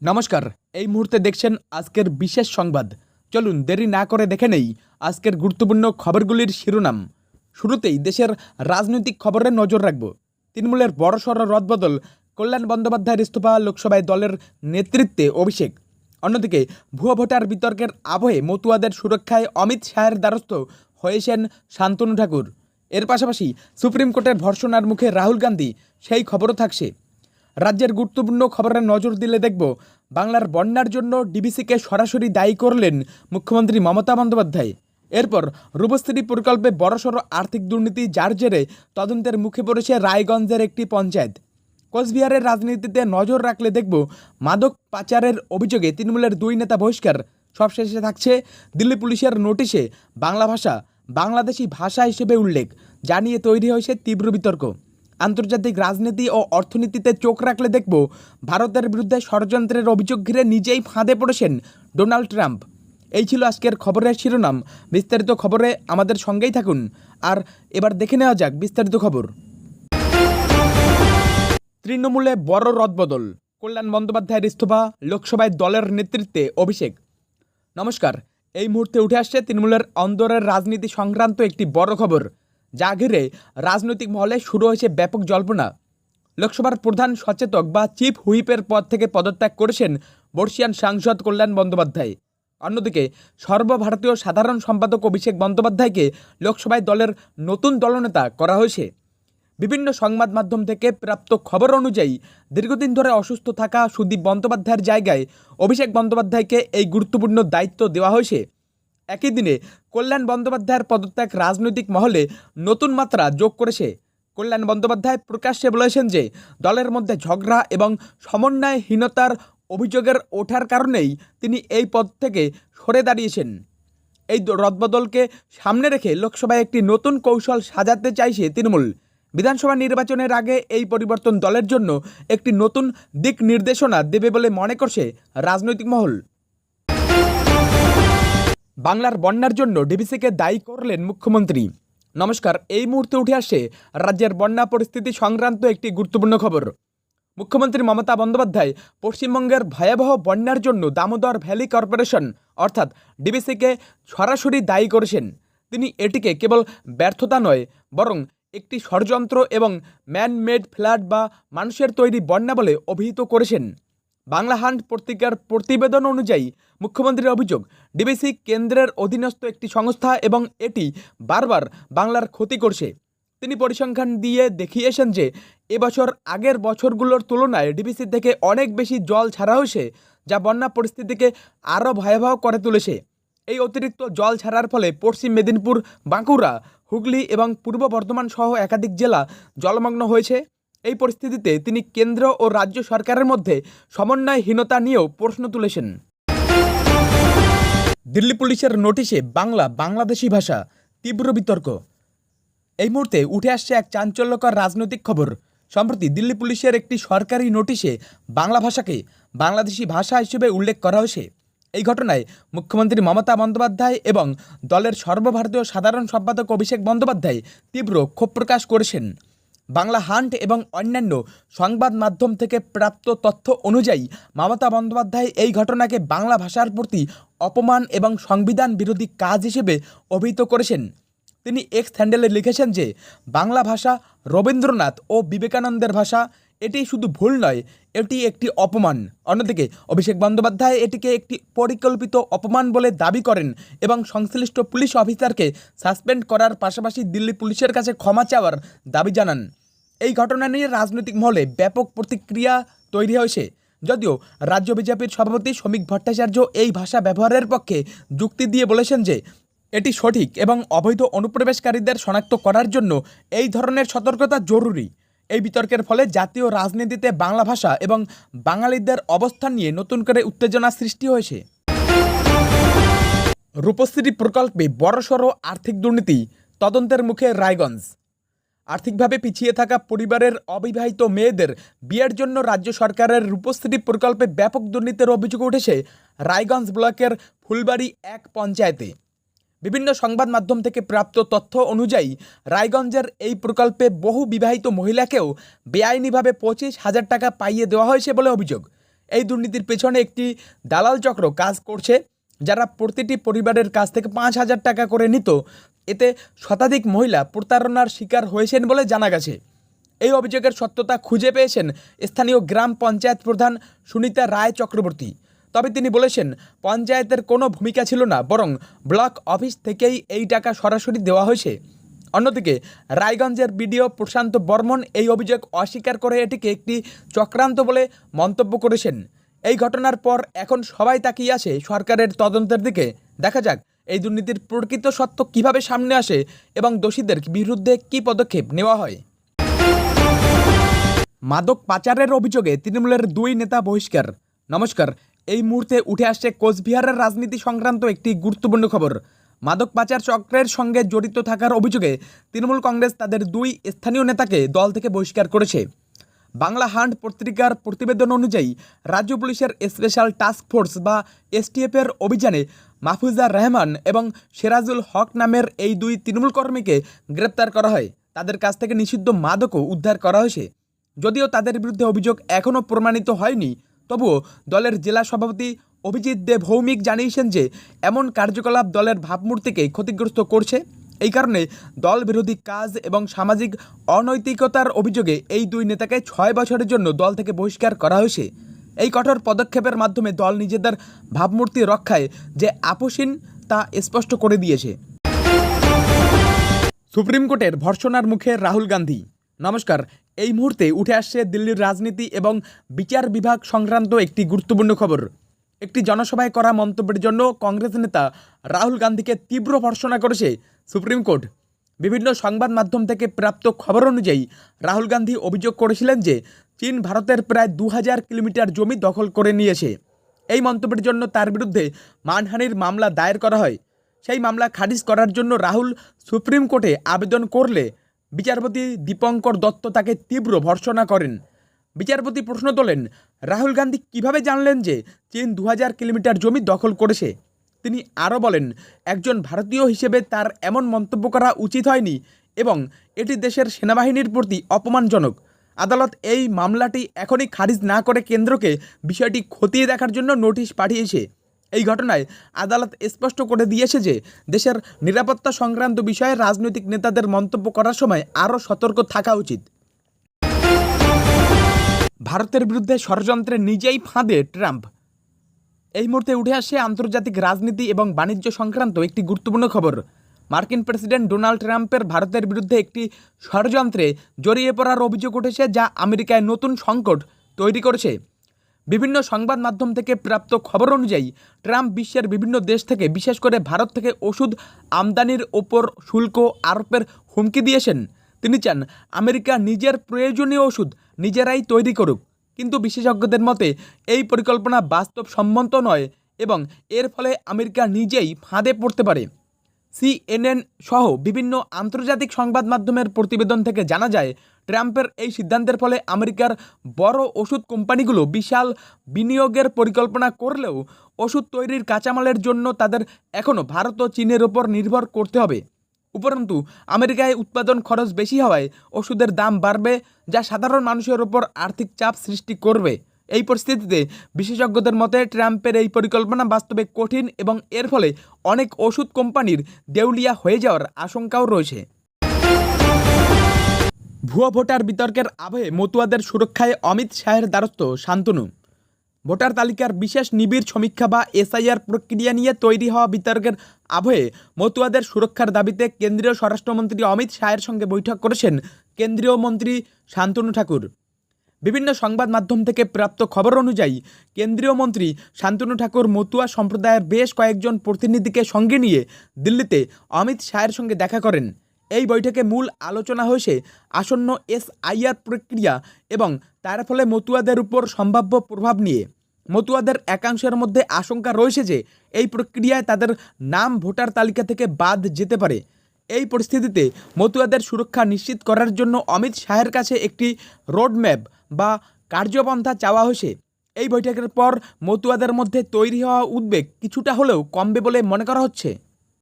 নমস্কার। এই মুহূর্তে দেখছেন আজকের বিশেষ সংবাদ। চলুন দেরি না করে দেখে নেই আজকের গুরুত্বপূর্ণ খবরগুলির শিরোনাম। শুরুতেই দেশের রাজনৈতিক খবরে নজর রাখব। তৃণমূলের বড়সড় রদবদল, কল্যাণ বন্দ্যোপাধ্যায়ের ইস্তফা, লোকসভায় দলের নেতৃত্বে অভিষেক। অন্যদিকে ভুয়া ভোটার বিতর্কের আবহে মতুয়াদের সুরক্ষায় অমিত শাহের দ্বারস্থ হয়েছেন শান্তনু ঠাকুর। এর পাশাপাশি সুপ্রিম কোর্টের ভর্ৎসনার মুখে রাহুল গান্ধী, সেই খবরও থাকছে। রাজ্যের গুরুত্বপূর্ণ খবরে নজর দিলে দেখব, বাংলার বন্যার জন্য ডিবিসিকে সরাসরি দায়ী করলেন মুখ্যমন্ত্রী মমতা বন্দ্যোপাধ্যায়। এরপর রূপশ্রী প্রকল্পে বড়সড় আর্থিক দুর্নীতি, যার জেরে তদন্তের মুখে পড়েছে রায়গঞ্জের একটি পঞ্চায়েত। কোচবিহারের রাজনীতিতে নজর রাখলে দেখব, মাদক পাচারের অভিযোগে তৃণমূলের দুই নেতা বহিষ্কার। সবশেষে থাকছে দিল্লি পুলিশের নোটিশে বাংলা ভাষা বাংলাদেশি ভাষা হিসেবে উল্লেখ, যা নিয়ে তৈরি হয়েছে তীব্র বিতর্ক। আন্তর্জাতিক রাজনীতি ও অর্থনীতিতে চোখ রাখলে দেখব, ভারতের বিরুদ্ধে ষড়যন্ত্রের অভিযোগ ঘিরে নিজেই ফাঁদে পড়েছেন ডোনাল্ড ট্রাম্প। এই ছিল আজকের খবরের শিরোনাম। বিস্তারিত খবরে আমাদের সঙ্গেই থাকুন। আর এবার দেখে নেওয়া যাক বিস্তারিত খবর। তৃণমূলে বড় রদবদল, কল্যাণ বন্দ্যোপাধ্যায়ের ইস্তফা, লোকসভায় দলের নেতৃত্বে অভিষেক। নমস্কার। এই মুহূর্তে উঠে আসছে তৃণমূলের অন্দরের রাজনীতি সংক্রান্ত একটি বড় খবর, যা ঘিরে রাজনৈতিক মহলে শুরু হয়েছে ব্যাপক জল্পনা। লোকসভার প্রধান সচেতক বা চিফ হুইপের পদ থেকে পদত্যাগ করেছেন বর্ষিয়ান সাংসদ কল্যাণ বন্দ্যোপাধ্যায়। অন্যদিকে সর্বভারতীয় সাধারণ সম্পাদক অভিষেক বন্দ্যোপাধ্যায়কে লোকসভায় দলের নতুন দলনেতা করা হয়েছে। বিভিন্ন সংবাদ মাধ্যম থেকে প্রাপ্ত খবর অনুযায়ী দীর্ঘদিন ধরে অসুস্থ থাকা সুদীপ বন্দ্যোপাধ্যায়ের জায়গায় অভিষেক বন্দ্যোপাধ্যায়কে এই গুরুত্বপূর্ণ দায়িত্ব দেওয়া হয়েছে। একই দিনে কল্যাণ বন্দ্যোপাধ্যায়ের পদত্যাগ রাজনৈতিক মহলে নতুন মাত্রা যোগ করেছে। কল্যাণ বন্দ্যোপাধ্যায় প্রকাশ্যে বলেছেন যে, দলের মধ্যে ঝগড়া এবং সমন্বয়হীনতার অভিযোগের ওঠার কারণেই তিনি এই পদ থেকে সরে দাঁড়িয়েছেন। এই রদবদলকে সামনে রেখে লোকসভায় একটি নতুন কৌশল সাজাতে চাইছে তৃণমূল। বিধানসভা নির্বাচনের আগে এই পরিবর্তন দলের জন্য একটি নতুন দিক নির্দেশনা দেবে বলে মনে করছে রাজনৈতিক মহল। বাংলার বন্যার জন্য ডিবিসিকে দায়ী করলেন মুখ্যমন্ত্রী। নমস্কার। এই মুহূর্তে উঠে আসে রাজ্যের বন্যা পরিস্থিতি সংক্রান্ত একটি গুরুত্বপূর্ণ খবর। মুখ্যমন্ত্রী মমতা বন্দ্যোপাধ্যায় পশ্চিমবঙ্গের ভয়াবহ বন্যার জন্য দামোদর ভ্যালি কর্পোরেশন অর্থাৎ ডিবিসিকে সরাসরি দায়ী করেছেন। তিনি এটিকে কেবল ব্যর্থতা নয়, বরং একটি ষড়যন্ত্র এবং ম্যান মেড ফ্লাড বা মানুষের তৈরি বন্যা বলে অভিহিত করেছেন। বাংলা হান্ট পত্রিকার প্রতিবেদন অনুযায়ী মুখ্যমন্ত্রীর অভিযোগ, ডিবিসি কেন্দ্রের অধীনস্থ একটি সংস্থা এবং এটি বারবার বাংলার ক্ষতি করছে। তিনি পরিসংখ্যান দিয়ে দেখিয়েছেন যে এবছর আগের বছরগুলোর তুলনায় ডিবিসি থেকে অনেক বেশি জল ছাড়া হয়েছে, যা বন্যা পরিস্থিতিকে আরও ভয়াবহ করে তুলেছে। এই অতিরিক্ত জল ছাড়ার ফলে পশ্চিম মেদিনীপুর, বাঁকুড়া, হুগলি এবং পূর্ব বর্ধমান সহ একাধিক জেলা জলমগ্ন হয়েছে। এই পরিস্থিতিতে তিনি কেন্দ্র ও রাজ্য সরকারের মধ্যে সমন্বয়হীনতা নিয়েও প্রশ্ন তুলেছেন। দিল্লি পুলিশের নোটিশে বাংলা বাংলাদেশি ভাষা, তীব্র বিতর্ক। এই মুহূর্তে উঠে আসছে এক চাঞ্চল্যকর রাজনৈতিক খবর। সম্প্রতি দিল্লি পুলিশের একটি সরকারি নোটিশে বাংলা ভাষাকে বাংলাদেশি ভাষা হিসেবে উল্লেখ করা হয়েছে। এই ঘটনায় মুখ্যমন্ত্রী মমতা বন্দ্যোপাধ্যায় এবং দলের সর্বভারতীয় সাধারণ সম্পাদক অভিষেক বন্দ্যোপাধ্যায় তীব্র ক্ষোভ প্রকাশ করেছেন। বাংলা হান্ট এবং অন্যান্য সংবাদ মাধ্যম থেকে প্রাপ্ত তথ্য অনুযায়ী মমতা বন্দ্যোপাধ্যায় এই ঘটনাকে বাংলা ভাষার প্রতি অপমান এবং সংবিধান বিরোধী কাজ হিসেবে অভিহিত করেছেন। তিনি এক্স হ্যান্ডেলে লিখেছেন যে, বাংলা ভাষা রবীন্দ্রনাথ ও বিবেকানন্দের ভাষা, এটি শুধু ভুল নয়, এটি একটি অপমান। অন্যদিকে অভিষেক বন্দ্যোপাধ্যায় এটিকে একটি পরিকল্পিত অপমান বলে দাবি করেন এবং সংশ্লিষ্ট পুলিশ অফিসারকে সাসপেন্ড করার পাশাপাশি দিল্লি পুলিশের কাছে ক্ষমা চাওয়ার দাবি জানান। এই ঘটনা নিয়ে রাজনৈতিক মহলে ব্যাপক প্রতিক্রিয়া তৈরি হয়েছে। যদিও রাজ্য বিজেপির সভাপতি শ্রমিক ভট্টাচার্য এই ভাষা ব্যবহারের পক্ষে যুক্তি দিয়ে বলেছেন যে, এটি সঠিক এবং অবৈধ অনুপ্রবেশকারীদের শনাক্ত করার জন্য এই ধরনের সতর্কতা জরুরি। এই বিতর্কের ফলে জাতীয় রাজনীতিতে বাংলা ভাষা এবং বাঙালিদের অবস্থান নিয়ে নতুন করে উত্তেজনা সৃষ্টি হয়েছে। রূপশ্রী প্রকল্পে বড়সড় আর্থিক দুর্নীতি, তদন্তের মুখে রায়গঞ্জ। আর্থিকভাবে পিছিয়ে থাকা পরিবারের অবিবাহিত মেয়েদের বিয়ের জন্য রাজ্য সরকারের রূপশ্রী প্রকল্পে ব্যাপক দুর্নীতির অভিযোগ উঠেছে রায়গঞ্জ ব্লকের ফুলবাড়ি এক পঞ্চায়েতে। বিভিন্ন সংবাদ মাধ্যম থেকে প্রাপ্ত তথ্য অনুযায়ী রায়গঞ্জের এই প্রকল্পে বহু বিবাহিত মহিলাকেও বেআইনিভাবে 25,000 টাকা পাইয়ে দেওয়া হয়েছে বলে অভিযোগ। এই দুর্নীতির পেছনে একটি দালাল চক্র কাজ করছে, যারা প্রতিটি পরিবারের কাছ থেকে 5,000 টাকা করে নিত। এতে শতাধিক মহিলা প্রতারণার শিকার হয়েছেন বলে জানা গেছে। এই অভিযোগের সত্যতা খুঁজে পেয়েছেন স্থানীয় গ্রাম পঞ্চায়েত প্রধান সুনিতা রায় চক্রবর্তী। তবে তিনি বলেছেন, পঞ্চায়েতের কোনো ভূমিকা ছিল না, বরং ব্লক অফিস থেকেই এই টাকা সরাসরি দেওয়া হয়েছে। অন্যদিকে রায়গঞ্জের বিডিও প্রশান্ত বর্মন এই অভিযোগ অস্বীকার করে এটিকে একটি চক্রান্ত বলে মন্তব্য করেছেন। এই ঘটনার পর এখন সবাই তাকিয়ে আছে সরকারের তদন্তের দিকে। দেখা যাক এই দুর্নীতির প্রকৃত সত্য কিভাবে সামনে আসে এবং দোষীদের বিরুদ্ধে কী পদক্ষেপ নেওয়া হয়। মাদক পাচারের অভিযোগে তৃণমূলের 2 নেতা বহিষ্কার। নমস্কার, এই মুহূর্তে উঠে আসছে কোচবিহারের রাজনীতি সংক্রান্ত একটি গুরুত্বপূর্ণ খবর। মাদক পাচার চক্রের সঙ্গে জড়িত থাকার অভিযোগে তৃণমূল কংগ্রেস তাদের 2 স্থানীয় নেতাকে দল থেকে বহিষ্কার করেছে। বাংলা হান্ট পত্রিকার প্রতিবেদন অনুযায়ী রাজ্য পুলিশের স্পেশাল টাস্ক ফোর্স বা এসটিএফের অভিযানে মাহফুজা রহমান এবং সেরাজুল হক নামের এই 2 তৃণমূল কর্মীকে গ্রেপ্তার করা হয়। তাদের কাছ থেকে নিষিদ্ধ মাদকও উদ্ধার করা হয়েছে। যদিও তাদের বিরুদ্ধে অভিযোগ এখনও প্রমাণিত হয়নি, তবুও দলের জেলা সভাপতি অভিজিৎ দে ভৌমিক জানিয়েছেন যে এমন কার্যকলাপ দলের ভাবমূর্তিকে ক্ষতিগ্রস্ত করছে। এই কারণে দল বিরোধী কাজ এবং সামাজিক অনৈতিকতার অভিযোগে এই 2 নেতাকে 6 বছরের জন্য দল থেকে বহিষ্কার করা হয়েছে। এই কঠোর পদক্ষেপের মাধ্যমে দল নিজেদের ভাবমূর্তি রক্ষায় যে আপোষহীন তা স্পষ্ট করে দিয়েছে। সুপ্রিম কোর্টের ভর্ৎসনার মুখে রাহুল গান্ধী। নমস্কার, এই মুহূর্তে উঠে আসছে দিল্লির রাজনীতি এবং বিচার বিভাগ সংক্রান্ত একটি গুরুত্বপূর্ণ খবর। একটি জনসভায় করা মন্তব্যের জন্য কংগ্রেস নেতা রাহুল গান্ধীকে তীব্র ভর্ৎসনা করেছে সুপ্রিম কোর্ট। বিভিন্ন সংবাদ মাধ্যম থেকে প্রাপ্ত খবর অনুযায়ী রাহুল গান্ধী অভিযোগ করেছিলেন যে চীন ভারতের প্রায় 2000 কিলোমিটার জমি দখল করে নিয়েছে। এই মন্তব্যের জন্য তার বিরুদ্ধে মানহানির মামলা দায়ের করা হয়। সেই মামলা খারিজ করার জন্য রাহুল সুপ্রিম কোর্টে আবেদন করলে বিচারপতি দীপঙ্কর দত্ত তাকে তীব্র ভর্ৎসনা করেন। বিচারপতি প্রশ্ন তোলেন, রাহুল গান্ধী কিভাবে জানলেন যে চীন 2000 কিলোমিটার জমি দখল করেছে? তিনি আরও বলেন, একজন ভারতীয় হিসেবে তার এমন মন্তব্য করা উচিত হয়নি এবং এটি দেশের সেনাবাহিনীর প্রতি অপমানজনক। আদালত এই মামলাটি এখনই খারিজ না করে কেন্দ্রকে বিষয়টি খতিয়ে দেখার জন্য নোটিশ পাঠিয়েছে। এই ঘটনায় আদালত স্পষ্ট করে দিয়েছে যে দেশের নিরাপত্তা সংক্রান্ত বিষয়ে রাজনৈতিক নেতাদের মন্তব্য করার সময় আরও সতর্ক থাকা উচিত। ভারতের বিরুদ্ধে ষড়যন্ত্রে নিজেই ফাঁদে ট্রাম্প। এই মুহূর্তে উঠে আসে আন্তর্জাতিক রাজনীতি এবং বাণিজ্য সংক্রান্ত একটি গুরুত্বপূর্ণ খবর। মার্কিন প্রেসিডেন্ট ডোনাল্ড ট্রাম্পের ভারতের বিরুদ্ধে একটি ষড়যন্ত্রে জড়িয়ে পড়ার অভিযোগ উঠেছে, যা আমেরিকায় নতুন সংকট তৈরি করেছে। বিভিন্ন সংবাদ মাধ্যম থেকে প্রাপ্ত খবর অনুযায়ী ট্রাম্প বিশ্বের বিভিন্ন দেশ থেকে, বিশেষ করে ভারত থেকে ওষুধ আমদানির ওপর শুল্ক আরোপের হুমকি দিয়েছেন। তিনি চান আমেরিকা নিজের প্রয়োজনীয় ওষুধ নিজেরাই তৈরি করুক, কিন্তু বিশেষজ্ঞদের মতে এই পরিকল্পনা বাস্তবসম্মত নয় এবং এর ফলে আমেরিকা নিজেই ফাঁদে পড়তে পারে। CNN সহ বিভিন্ন আন্তর্জাতিক সংবাদ মাধ্যমের প্রতিবেদন থেকে জানা যায়, ট্রাম্পের এই সিদ্ধান্তের ফলে আমেরিকার বড় ওষুধ কোম্পানিগুলো বিশাল বিনিয়োগের পরিকল্পনা করলেও ওষুধ তৈরির কাঁচামালের জন্য তাদের এখনও ভারত ও চীনের ওপর নির্ভর করতে হবে। উপরন্তু আমেরিকায় উৎপাদন খরচ বেশি হওয়ায় ওষুধের দাম বাড়বে, যা সাধারণ মানুষের ওপর আর্থিক চাপ সৃষ্টি করবে। এই পরিস্থিতিতে বিশেষজ্ঞদের মতে ট্রাম্পের এই পরিকল্পনা বাস্তবে কঠিন এবং এর ফলে অনেক ওষুধ কোম্পানির দেউলিয়া হয়ে যাওয়ার আশঙ্কাও রয়েছে। ভুয়ো ভোটার বিতর্কের আবহে মতুয়াদের সুরক্ষায় অমিত শাহের দ্বারস্থ শান্তনু। ভোটার তালিকার বিশেষ নিবিড় সমীক্ষা বা SIR প্রক্রিয়া নিয়ে তৈরি হওয়া বিতর্কের আবহে মতুয়াদের সুরক্ষার দাবিতে কেন্দ্রীয় স্বরাষ্ট্রমন্ত্রী অমিত শাহের সঙ্গে বৈঠক করেছেন কেন্দ্রীয় মন্ত্রী শান্তনু ঠাকুর। বিভিন্ন সংবাদ মাধ্যম থেকে প্রাপ্ত খবর অনুযায়ী কেন্দ্রীয় মন্ত্রী শান্তনু ঠাকুর মতুয়া সম্প্রদায়ের বেশ কয়েকজন প্রতিনিধিকে সঙ্গে নিয়ে দিল্লিতে অমিত শাহের সঙ্গে দেখা করেন। এই বৈঠকে মূল আলোচনা হয়েছে আসন্ন SIR প্রক্রিয়া এবং তার ফলে মতুয়াদের উপর সম্ভাব্য প্রভাব নিয়ে। মতুয়াদের একাংশের মধ্যে আশঙ্কা রয়েছে যে এই প্রক্রিয়ায় তাদের নাম ভোটার তালিকা থেকে বাদ যেতে পারে। এই পরিস্থিতিতে মতুয়াদের সুরক্ষা নিশ্চিত করার জন্য অমিত শাহের কাছে একটি রোডম্যাপ বা কার্যপন্থা চাওয়া হয়েছে। এই বৈঠকের পর মতুয়াদের মধ্যে তৈরি হওয়া উদ্বেগ কিছুটা হলেও কমবে বলে মনে করা হচ্ছে।